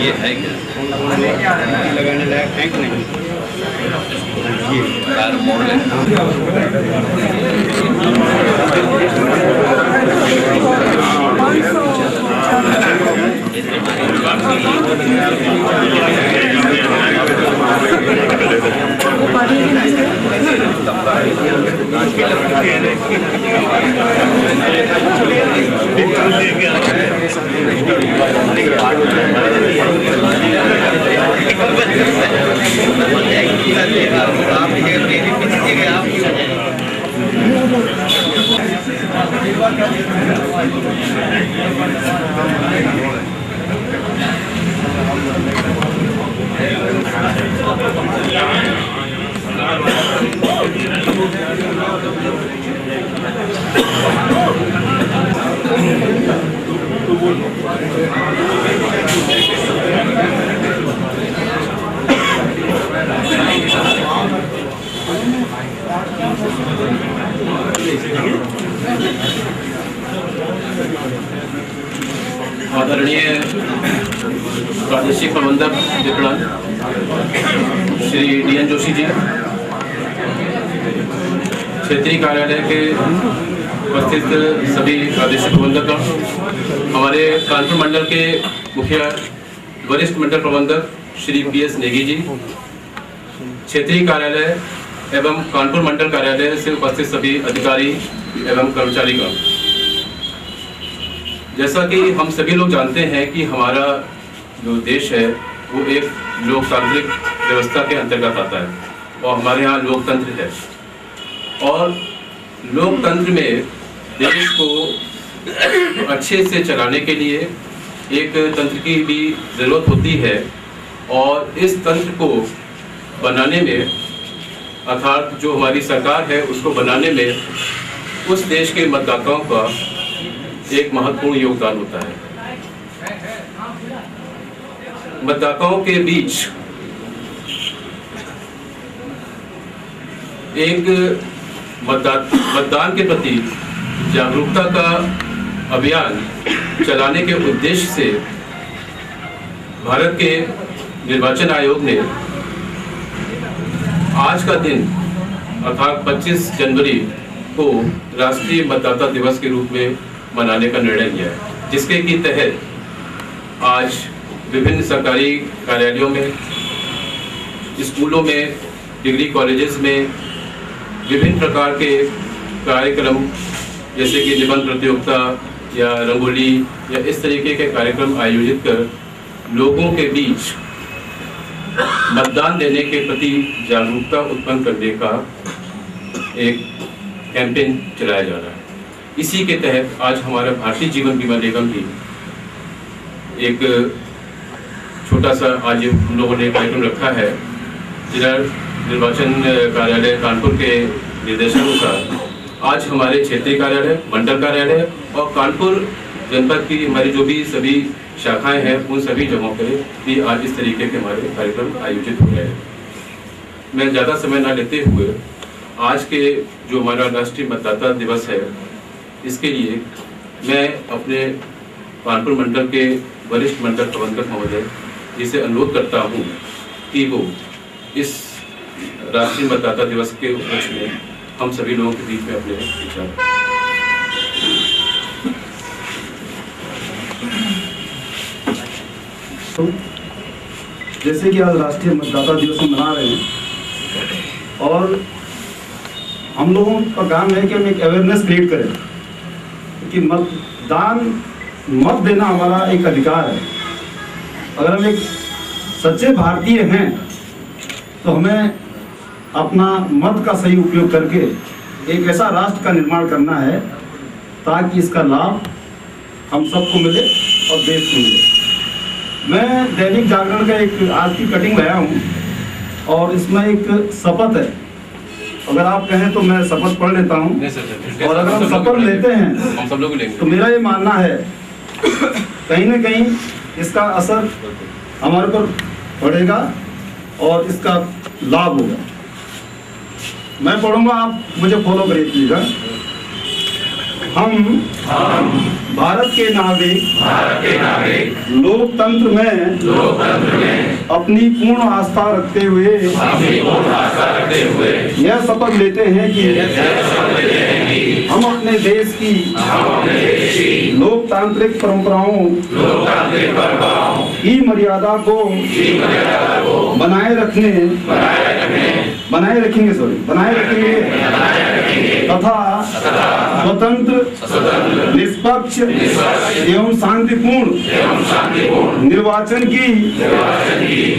ये है क्या लगाने लायक है कि नहीं? ये कार मोड़ ले आदरणीय प्रादेशिक प्रबंधक विपणन श्री DN जोशी जी, क्षेत्रीय कार्यालय के उपस्थित सभी प्रादेशिक प्रबंधक, हमारे कानपुर मंडल के मुखिया वरिष्ठ मंडल प्रबंधक श्री PS नेगी जी, क्षेत्रीय कार्यालय एवं कानपुर मंडल कार्यालय से उपस्थित सभी अधिकारी एवं कर्मचारीगण। जैसा कि हम सभी लोग जानते हैं कि हमारा जो देश है वो एक लोकतांत्रिक व्यवस्था के अंतर्गत आता है और हमारे यहाँ लोकतंत्र है, और लोकतंत्र में देश को अच्छे से चलाने के लिए एक तंत्र की भी ज़रूरत होती है, और इस तंत्र को बनाने में, अर्थात जो हमारी सरकार है उसको बनाने में उस देश के मतदाताओं का एक महत्वपूर्ण योगदान होता है। मतदाताओं के बीच एक मतदान के प्रति जागरूकता का अभियान चलाने के उद्देश्य से भारत के निर्वाचन आयोग ने आज का दिन अर्थात 25 जनवरी को राष्ट्रीय मतदाता दिवस के रूप में मनाने का निर्णय लिया है, जिसके की तहत आज विभिन्न सरकारी कार्यालयों में, स्कूलों में, डिग्री कॉलेजेस में विभिन्न प्रकार के कार्यक्रम जैसे कि निबंध प्रतियोगिता या रंगोली या इस तरीके के कार्यक्रम आयोजित कर लोगों के बीच मतदान देने के प्रति जागरूकता उत्पन्न करने का एक कैंपेन चलाया जा रहा है। इसी के तहत आज हमारा भारतीय जीवन बीमा निगम भी एक छोटा सा आज हम लोगों ने कार्यक्रम रखा है। जिला निर्वाचन कार्यालय कानपुर के निर्देशानुसार आज हमारे क्षेत्रीय कार्यालय, मंडल कार्यालय और कानपुर जनपद की हमारी जो भी सभी शाखाएं हैं उन सभी जगहों पर भी आज इस तरीके के हमारे कार्यक्रम आयोजित हो रहे हैं। मैं ज़्यादा समय न लेते हुए आज के जो हमारा राष्ट्रीय मतदाता दिवस है इसके लिए मैं अपने कानपुर मंडल के वरिष्ठ मंडल प्रबंधक महोदय जिसे अनुरोध करता हूँ कि वो इस राष्ट्रीय मतदाता दिवस के उपलक्ष्य में हम सभी लोगों के बीच में अपने विचार। जैसे कि आज राष्ट्रीय मतदाता दिवस मना रहे हैं और हम लोगों का काम है कि हम एक अवेयरनेस क्रिएट करें कि मतदान मत देना हमारा एक अधिकार है। अगर हम एक सच्चे भारतीय हैं तो हमें अपना मत का सही उपयोग करके एक ऐसा राष्ट्र का निर्माण करना है ताकि इसका लाभ हम सबको मिले और देश को मिले। मैं दैनिक जागरण का एक आज की कटिंग लाया हूँ और इसमें एक शपथ है। अगर आप कहें तो मैं शपथ पढ़ लेता हूँ, और अगर हम शपथ लेते हैं हम सब लोग लेंगे। तो मेरा ये मानना है कहीं ना कहीं इसका असर हमारे पर पड़ेगा और इसका लाभ होगा। मैं पढ़ूंगा, आप मुझे फॉलो करिएगा। हम भारत के नागरिक लोकतंत्र में अपनी पूर्ण आस्था रखते हुए यह शपथ लेते हैं कि हम अपने देश की लोकतांत्रिक परंपराओं की मर्यादा को बनाए रखेंगे तथा स्वतंत्र, निष्पक्ष एवं शांतिपूर्ण निर्वाचन की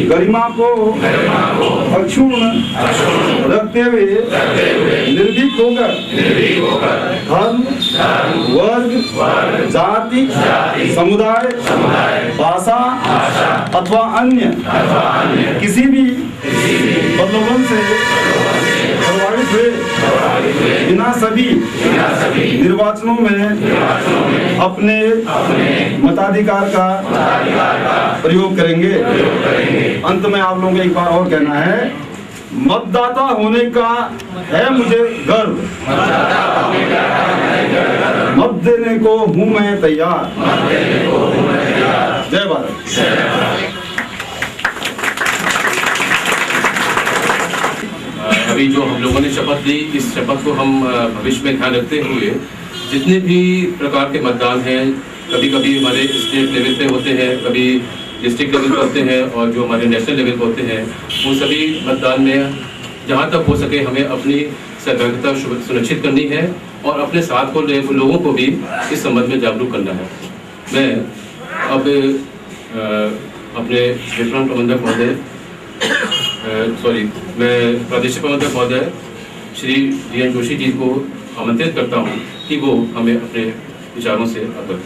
गरिमा को अक्षुण्ण रखते हुए निर्भीक होकर धर्म, वर्ग, जाति, समुदाय, भाषा अथवा अन्य किसी भी प्रलोभन से प्रभावित हुए बिना सभी निर्वाचनों में अपने मताधिकार का प्रयोग करेंगे। अंत में आप लोगों को एक बार और कहना है, मतदाता होने का है मुझे गर्व, मत देने को हूँ मैं तैयार। जय भारत। अभी जो हम लोगों ने शपथ ली, इस शपथ को हम भविष्य में ध्यान रखते हुए जितने भी प्रकार के मतदान हैं, कभी कभी हमारे स्टेट लेवल पे होते हैं, कभी डिस्ट्रिक्ट लेवल पे होते हैं और जो हमारे नेशनल लेवल पे होते हैं, वो सभी मतदान में जहाँ तक हो सके हमें अपनी सहभागिता सुनिश्चित करनी है और अपने साथ को लोगों को भी इस संबंध में जागरूक करना है। मैं अब अपने विपणन प्रबंधक महोदय मैं प्रादेशिक प्रबंधक महोदय श्री DN जोशी जी को आमंत्रित करता हूं कि वो हमें अपने विचारों से अवगत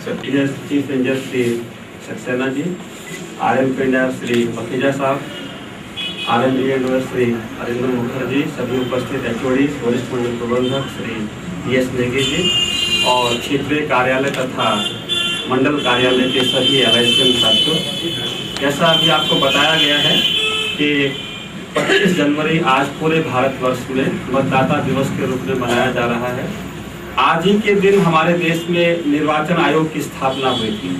करें। Chief engineer Shri Saxena ji, RM पेंडर Shri पखीजा साहब, RM ENO श्री हरिंद्र मुखर्जी, सभी उपस्थित HOD, वरिष्ठ मंडल प्रबंधक श्री DS नेगी जी और क्षेत्रीय कार्यालय तथा मंडल कार्यालय के सभी LICM साथियों। जैसा अभी आपको बताया गया है कि 25 जनवरी आज पूरे भारतवर्ष में मतदाता दिवस के रूप में मनाया जा रहा है। आज ही के दिन हमारे देश में निर्वाचन आयोग की स्थापना हुई थी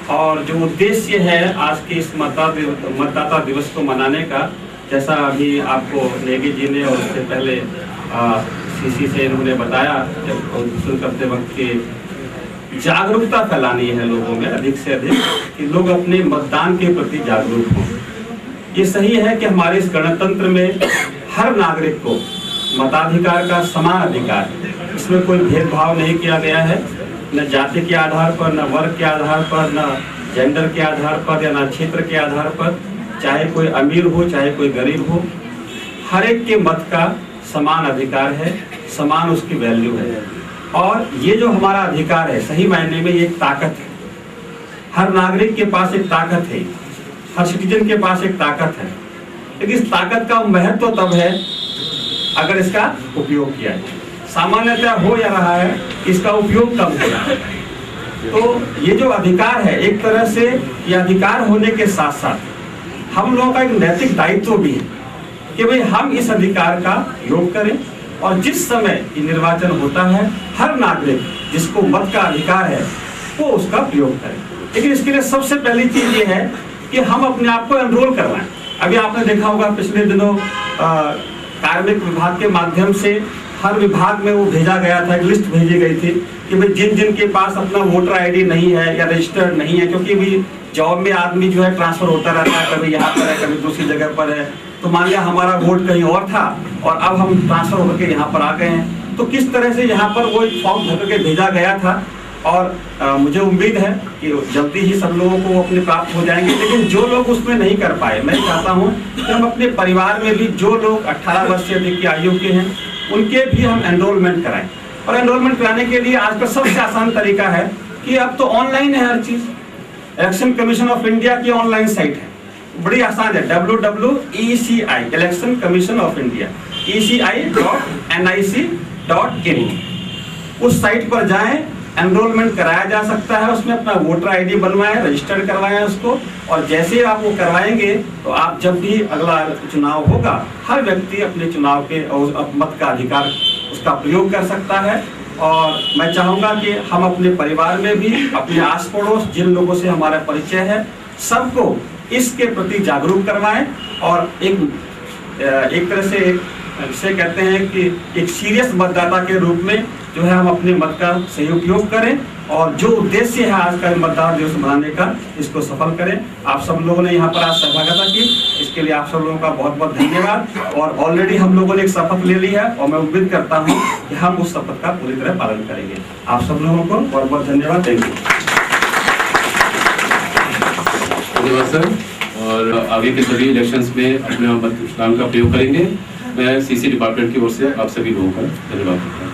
और जो उद्देश्य है आज के इस मतदाता दिवस को मनाने का, जैसा अभी आपको नेगी जी ने और उससे पहले CC से इन्होंने बताया, जब करते वक्त की जागरूकता फैलानी है लोगों में अधिक से अधिक कि लोग अपने मतदान के प्रति जागरूक हों। ये सही है कि हमारे इस गणतंत्र में हर नागरिक को मताधिकार का समान अधिकार है, इसमें कोई भेदभाव नहीं किया गया है, न जाति के आधार पर, न वर्ग के आधार पर, न जेंडर के आधार पर या न क्षेत्र के आधार पर, चाहे कोई अमीर हो चाहे कोई गरीब हो, हर एक के मत का समान अधिकार है, समान उसकी वैल्यू है। और ये जो हमारा अधिकार है सही मायने में ये एक ताकत है। हर नागरिक के पास एक ताकत है, हर सिटीजन के पास एक ताकत है, लेकिन इस ताकत का महत्व तब है अगर इसका उपयोग किया जाए। सामान्यतः हो या रहा है कि इसका उपयोग कम हो रहा है। तो ये जो अधिकार है, एक तरह से ये अधिकार होने के साथ साथ हम लोगों का एक नैतिक दायित्व भी है कि भाई हम इस अधिकार का उपयोग करें और जिस समय निर्वाचन होता है हर नागरिक जिसको मत का अधिकार है वो उसका प्रयोग करे। लेकिन इसके लिए सबसे पहली चीज ये है कि हम अपने आप को एनरोल करवाएं। अभी आपने देखा होगा पिछले दिनों कार्मिक विभाग के माध्यम से हर विभाग में वो भेजा गया था, एक लिस्ट भेजी गई थी कि भाई जिन जिन के पास अपना वोटर ID नहीं है या रजिस्टर्ड नहीं है, क्योंकि भी जॉब में आदमी जो है ट्रांसफर होता रहता है, कभी यहाँ पर है कभी दूसरी जगह पर है, तो मान लिया हमारा वोट कहीं और था और अब हम ट्रांसफर होकर के यहाँ पर आ गए हैं, तो किस तरह से यहाँ पर वो एक फॉर्म भर करके भेजा गया था। और मुझे उम्मीद है कि जल्दी ही सब लोगों को अपने प्राप्त हो जाएंगे। लेकिन जो लोग उसमें नहीं कर पाए, मैं चाहता हूँ कि हम अपने परिवार में भी जो लोग 18 वर्ष से अधिक की आयु के हैं उनके भी हम एनरोलमेंट कराएं। और एनरोलमेंट कराने के लिए आज का सबसे आसान तरीका है कि अब तो ऑनलाइन है हर चीज। इलेक्शन कमीशन ऑफ इंडिया की ऑनलाइन साइट है, बड़ी आसान है, www.eci election commission of India eci.nic.in। उस साइट पर जाएं, एनरोलमेंट कराया जा सकता है। उसमें अपना वोटर आईडी बनवाएं, रजिस्टर्ड करवाएं उसको, और जैसे ही आप वो करवाएंगे तो आप जब भी अगला चुनाव होगा हर व्यक्ति अपने चुनाव के और मत का अधिकार उसका प्रयोग कर सकता है। और मैं चाहूँगा कि हम अपने परिवार में भी, अपने आस पड़ोस जिन लोगों से हमारा परिचय है, सबको इसके प्रति जागरूक करवाएं और एक तरह से कहते हैं कि एक सीरियस मतदाता के रूप में जो है हम अपने मत का सही उपयोग करें और जो उद्देश्य है आज का मतदाता दिवस मनाने का, इसको सफल करें। आप सब लोगों ने यहाँ पर आज सहभागिता की, इसके लिए आप सब लोगों का बहुत बहुत धन्यवाद। और ऑलरेडी हम लोगों ने एक शपथ ले ली है और मैं उम्मीद करता हूँ कि हम उस शपथ का पूरी तरह पालन करेंगे। आप सब लोगों को बहुत बहुत धन्यवाद। Thank you. धन्यवाद सर। और आगे के सभी इलेक्शंस में अपने मतदान का प्रयोग करेंगे। मैं सीसी डिपार्टमेंट की ओर से आप सभी लोगों का धन्यवाद करता हूँ।